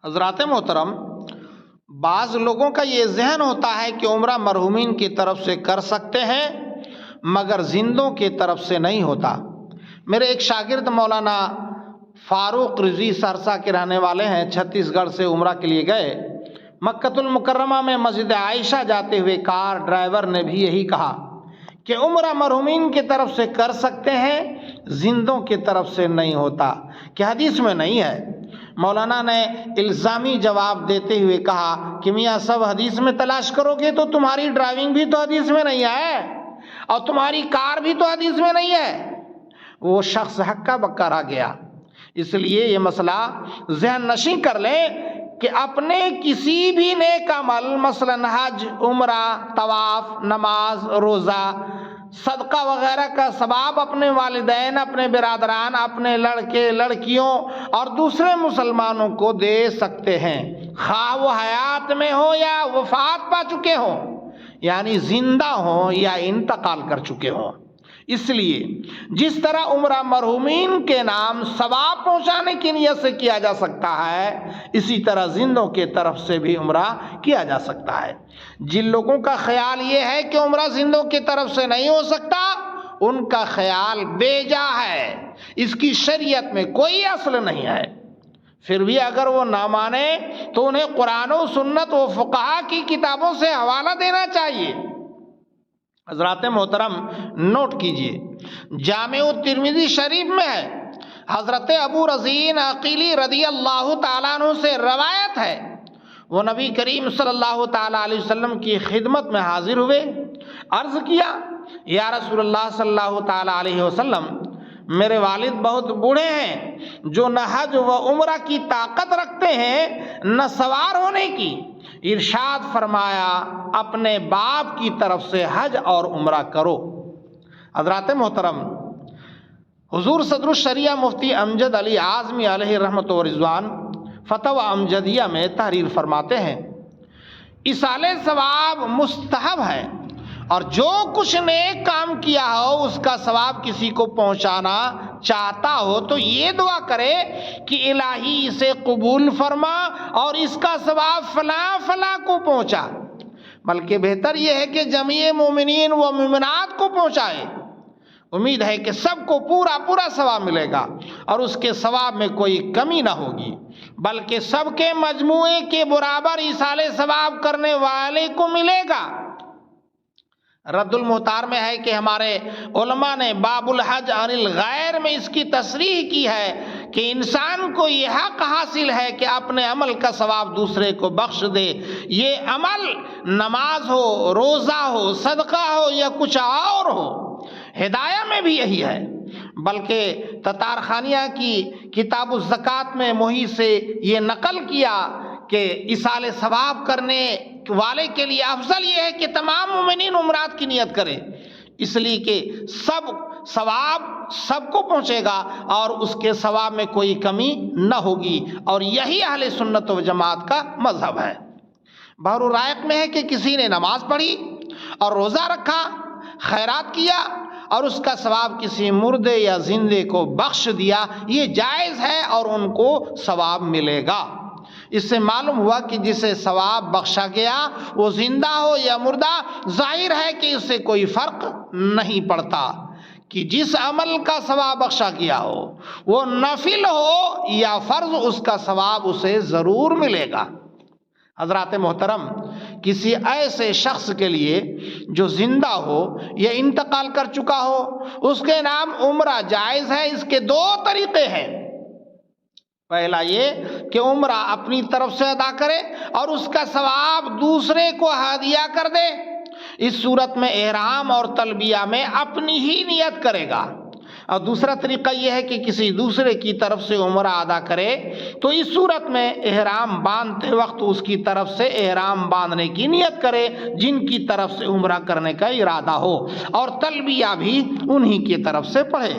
حضرات محترم، بعض لوگوں کا یہ ذہن ہوتا ہے کہ عمرہ مرحومین کی طرف سے کر سکتے ہیں مگر زندوں کی طرف سے نہیں ہوتا۔ میرے ایک شاگرد مولانا فاروق رضوی سہرسہ کے رہنے والے ہیں، چھتیس گڑھ سے عمرہ کے لیے گئے۔ مکۃ المکرمہ میں مسجد عائشہ جاتے ہوئے کار ڈرائیور نے بھی یہی کہا کہ عمرہ مرحومین کی طرف سے کر سکتے ہیں، زندوں کی طرف سے نہیں ہوتا، کہ حدیث میں نہیں ہے۔ مولانا نے الزامی جواب دیتے ہوئے کہا کہ میاں صاحب، حدیث میں تلاش کرو گے تو تمہاری ڈرائیونگ بھی تو حدیث میں نہیں ہے اور تمہاری کار بھی تو حدیث میں نہیں ہے۔ وہ شخص ہکا بکا رہ گیا۔ اس لیے یہ مسئلہ ذہن نشین کر لیں کہ اپنے کسی بھی نیک عمل، مثلا حج، عمرہ، طواف، نماز، روزہ، صدقہ وغیرہ کا ثواب اپنے والدین، اپنے برادران، اپنے لڑکے لڑکیوں اور دوسرے مسلمانوں کو دے سکتے ہیں، خواہ وہ حیات میں ہو یا وفات پا چکے ہوں، یعنی زندہ ہوں یا انتقال کر چکے ہوں۔ اس لیے جس طرح عمرہ مرحومین کے نام ثواب پہنچانے کی نیت سے کیا جا سکتا ہے، اسی طرح زندوں کی طرف سے بھی عمرہ کیا جا سکتا ہے۔ جن لوگوں کا خیال یہ ہے کہ عمرہ زندوں کی طرف سے نہیں ہو سکتا، ان کا خیال بے جا ہے، اس کی شریعت میں کوئی اصل نہیں ہے۔ پھر بھی اگر وہ نہ مانے تو انہیں قرآن و سنت و فقہا کی کتابوں سے حوالہ دینا چاہیے۔ حضرات محترم، نوٹ کیجئے، جامع ترمذی شریف میں ہے، حضرت ابو رزین عقیلی رضی اللہ تعالیٰ عنہ سے روایت ہے، وہ نبی کریم صلی اللہ تعالیٰ علیہ وسلم کی خدمت میں حاضر ہوئے، عرض کیا، یا رسول اللہ صلی اللہ تعالیٰ علیہ وسلم، میرے والد بہت بوڑھے ہیں، جو نہ حج و عمرہ کی طاقت رکھتے ہیں نہ سوار ہونے کی۔ ارشاد فرمایا، اپنے باپ کی طرف سے حج اور عمرہ کرو۔ حضرات محترم، حضور صدر الشریعہ مفتی امجد علی اعظمی علیہ رحمت و رضوان فتوی امجدیہ میں تحریر فرماتے ہیں، ایصال ثواب مستحب ہے، اور جو کچھ نیک کام کیا ہو اس کا ثواب کسی کو پہنچانا چاہتا ہو تو یہ دعا کرے کہ الہی اسے قبول فرما اور اس کا ثواب فلاں فلاں کو پہنچا۔ بلکہ بہتر یہ ہے کہ جمیع مومنین و مومنات کو پہنچائے۔ امید ہے کہ سب کو پورا پورا ثواب ملے گا اور اس کے ثواب میں کوئی کمی نہ ہوگی، بلکہ سب کے مجموعے کے برابر ایصال ثواب کرنے والے کو ملے گا۔ رد المحتار میں ہے کہ ہمارے علماء نے باب الحج عن الغیر میں اس کی تصریح کی ہے کہ انسان کو یہ حق حاصل ہے کہ اپنے عمل کا ثواب دوسرے کو بخش دے، یہ عمل نماز ہو، روزہ ہو، صدقہ ہو یا کچھ اور ہو۔ ہدایہ میں بھی یہی ہے، بلکہ تتار خانیہ کی کتاب الزکوٰۃ میں محی سے یہ نقل کیا کہ ایصال ثواب کرنے والے کے لیے افضل یہ ہے کہ تمام مومنین عمرات کی نیت کریں، اس لیے کہ سب ثواب سب کو پہنچے گا اور اس کے ثواب میں کوئی کمی نہ ہوگی، اور یہی اہل سنت و جماعت کا مذہب ہے۔ بحر الرائق میں ہے کہ کسی نے نماز پڑھی اور روزہ رکھا، خیرات کیا اور اس کا ثواب کسی مردے یا زندے کو بخش دیا، یہ جائز ہے اور ان کو ثواب ملے گا۔ اس سے معلوم ہوا کہ جسے ثواب بخشا گیا وہ زندہ ہو یا مردہ، ظاہر ہے کہ اس سے کوئی فرق نہیں پڑتا کہ جس عمل کا ثواب بخشا گیا ہو وہ نفل ہو یا فرض، اس کا ثواب اسے ضرور ملے گا۔ حضرات محترم، کسی ایسے شخص کے لیے جو زندہ ہو یا انتقال کر چکا ہو، اس کے نام عمرہ جائز ہے۔ اس کے دو طریقے ہیں، پہلا یہ کہ عمرہ اپنی طرف سے ادا کرے اور اس کا ثواب دوسرے کو ہدیہ کر دے، اس صورت میں احرام اور تلبیہ میں اپنی ہی نیت کرے گا۔ اور دوسرا طریقہ یہ ہے کہ کسی دوسرے کی طرف سے عمرہ ادا کرے تو اس صورت میں احرام باندھتے وقت اس کی طرف سے احرام باندھنے کی نیت کرے جن کی طرف سے عمرہ کرنے کا ارادہ ہو، اور تلبیہ بھی انہی کی طرف سے پڑھے۔